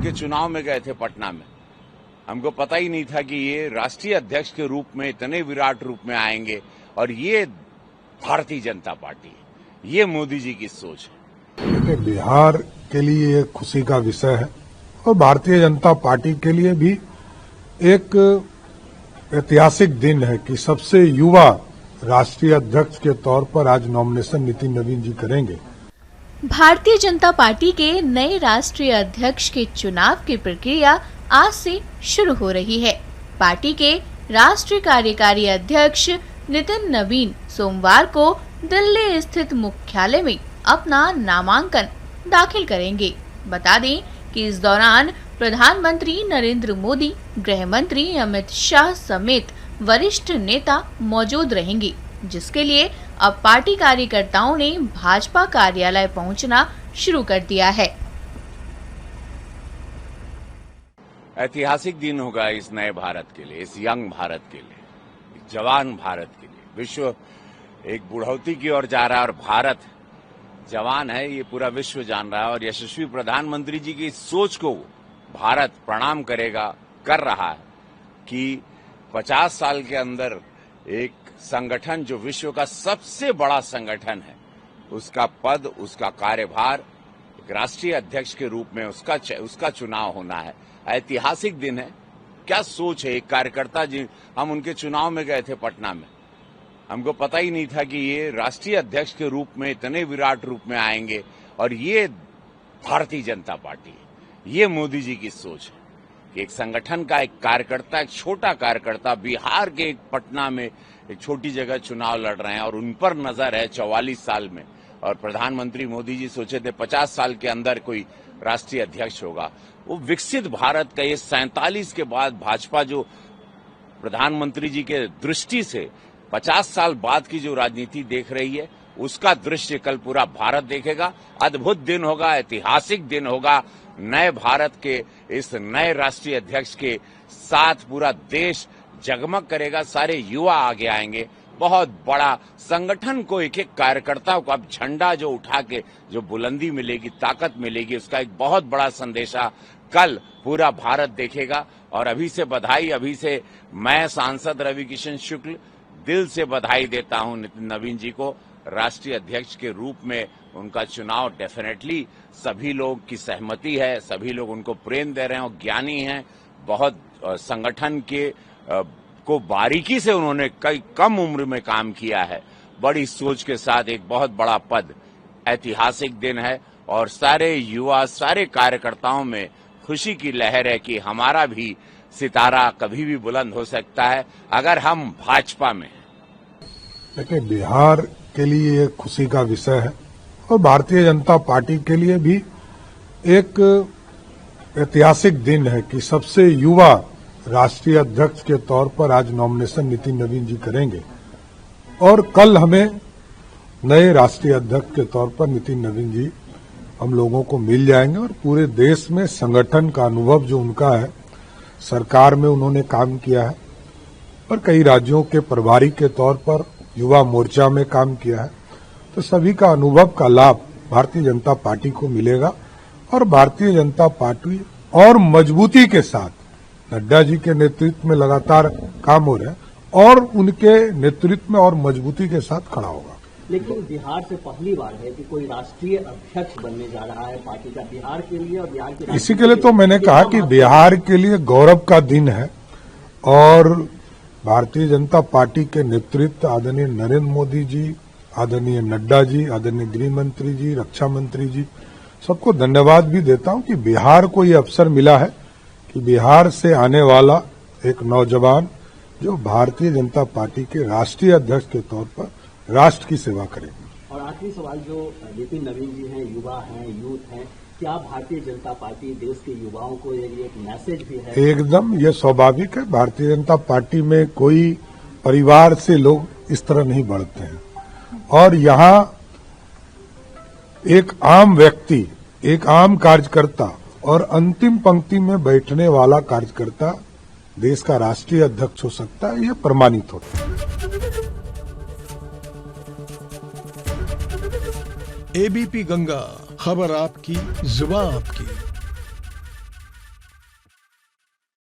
उनके चुनाव में गए थे पटना में। हमको पता ही नहीं था कि ये राष्ट्रीय अध्यक्ष के रूप में इतने विराट रूप में आएंगे, और ये भारतीय जनता पार्टी है, ये मोदी जी की सोच है। देखिए, बिहार के लिए एक खुशी का विषय है और भारतीय जनता पार्टी के लिए भी एक ऐतिहासिक दिन है कि सबसे युवा राष्ट्रीय अध्यक्ष के तौर पर आज नॉमिनेशन नितिन नवीन जी करेंगे। भारतीय जनता पार्टी के नए राष्ट्रीय अध्यक्ष के चुनाव की प्रक्रिया आज से शुरू हो रही है। पार्टी के राष्ट्रीय कार्यकारी अध्यक्ष नितिन नवीन सोमवार को दिल्ली स्थित मुख्यालय में अपना नामांकन दाखिल करेंगे। बता दें कि इस दौरान प्रधानमंत्री नरेंद्र मोदी, गृह मंत्री अमित शाह समेत वरिष्ठ नेता मौजूद रहेंगे, जिसके लिए अब पार्टी कार्यकर्ताओं ने भाजपा कार्यालय पहुंचना शुरू कर दिया है। ऐतिहासिक दिन होगा इस नए भारत के लिए, इस यंग भारत के लिए, जवान भारत के लिए। विश्व एक बुढ़ौती की ओर जा रहा है और भारत जवान है, ये पूरा विश्व जान रहा है। और यशस्वी प्रधानमंत्री जी की सोच को भारत प्रणाम करेगा, कर रहा है कि 50 साल के अंदर एक संगठन जो विश्व का सबसे बड़ा संगठन है, उसका पद, उसका कार्यभार एक राष्ट्रीय अध्यक्ष के रूप में उसका चुनाव होना है। ऐतिहासिक दिन है। क्या सोच है एक कार्यकर्ता जी। हम उनके चुनाव में गए थे पटना में। हमको पता ही नहीं था कि ये राष्ट्रीय अध्यक्ष के रूप में इतने विराट रूप में आएंगे, और ये भारतीय जनता पार्टी है, ये मोदी जी की सोच है कि एक संगठन का एक कार्यकर्ता, एक छोटा कार्यकर्ता बिहार के एक पटना में एक छोटी जगह चुनाव लड़ रहे हैं, और उन पर नजर है 44 साल में। और प्रधानमंत्री मोदी जी सोचे थे 50 साल के अंदर कोई राष्ट्रीय अध्यक्ष होगा। वो विकसित भारत का ये 47 के बाद भाजपा जो प्रधानमंत्री जी के दृष्टि से 50 साल बाद की जो राजनीति देख रही है, उसका दृश्य कल पूरा भारत देखेगा। अद्भुत दिन होगा, ऐतिहासिक दिन होगा। नए भारत के इस नए राष्ट्रीय अध्यक्ष के साथ पूरा देश जगमग करेगा, सारे युवा आगे आएंगे। बहुत बड़ा संगठन को, एक एक कार्यकर्ता को अब झंडा जो उठा के जो बुलंदी मिलेगी, ताकत मिलेगी, उसका एक बहुत बड़ा संदेशा कल पूरा भारत देखेगा। और अभी से बधाई, अभी से मैं सांसद रवि किशन शुक्ल दिल से बधाई देता हूं नितिन नवीन जी को राष्ट्रीय अध्यक्ष के रूप में। उनका चुनाव डेफिनेटली सभी लोग की सहमति है, सभी लोग उनको प्रेम दे रहे हैं, और ज्ञानी हैं बहुत। संगठन के को बारीकी से उन्होंने कई कम उम्र में काम किया है, बड़ी सोच के साथ एक बहुत बड़ा पद। ऐतिहासिक दिन है और सारे युवा, सारे कार्यकर्ताओं में खुशी की लहर है कि हमारा भी सितारा कभी भी बुलंद हो सकता है अगर हम भाजपा में हैं। देखिए, बिहार के लिए एक खुशी का विषय है और भारतीय जनता पार्टी के लिए भी एक ऐतिहासिक दिन है कि सबसे युवा राष्ट्रीय अध्यक्ष के तौर पर आज नॉमिनेशन नितिन नवीन जी करेंगे, और कल हमें नए राष्ट्रीय अध्यक्ष के तौर पर नितिन नवीन जी हम लोगों को मिल जाएंगे। और पूरे देश में संगठन का अनुभव जो उनका है, सरकार में उन्होंने काम किया है और कई राज्यों के प्रभारी के तौर पर युवा मोर्चा में काम किया है, तो सभी का अनुभव का लाभ भारतीय जनता पार्टी को मिलेगा। और भारतीय जनता पार्टी और मजबूती के साथ, नड्डा जी के नेतृत्व में लगातार काम हो रहा है और उनके नेतृत्व में और मजबूती के साथ खड़ा होगा। लेकिन बिहार से पहली बार है कि कोई राष्ट्रीय अध्यक्ष बनने जा रहा है पार्टी का, बिहार के लिए और बिहार के इसी के लिए तो मैंने कहा कि बिहार के लिए गौरव का दिन है। और भारतीय जनता पार्टी के नेतृत्व आदरणीय नरेंद्र मोदी जी, आदरणीय नड्डा जी, आदरणीय गृह मंत्री जी, रक्षा मंत्री जी, सबको धन्यवाद भी देता हूं कि बिहार को ये अवसर मिला है कि बिहार से आने वाला एक नौजवान जो भारतीय जनता पार्टी के राष्ट्रीय अध्यक्ष के तौर पर राष्ट्र की सेवा करेंगे। और आखिरी सवाल, जो नितिन नवीन जी हैं, युवा हैं, यूथ हैं, क्या भारतीय जनता पार्टी देश के युवाओं को ये एक मैसेज भी है? एकदम, ये स्वाभाविक है। भारतीय जनता पार्टी में कोई परिवार से लोग इस तरह नहीं बढ़ते हैं, और यहाँ एक आम व्यक्ति, एक आम कार्यकर्ता और अंतिम पंक्ति में बैठने वाला कार्यकर्ता देश का राष्ट्रीय अध्यक्ष हो सकता है, ये प्रमाणित होता है। एबीपी गंगा, खबर आपकी, जुबान आपकी।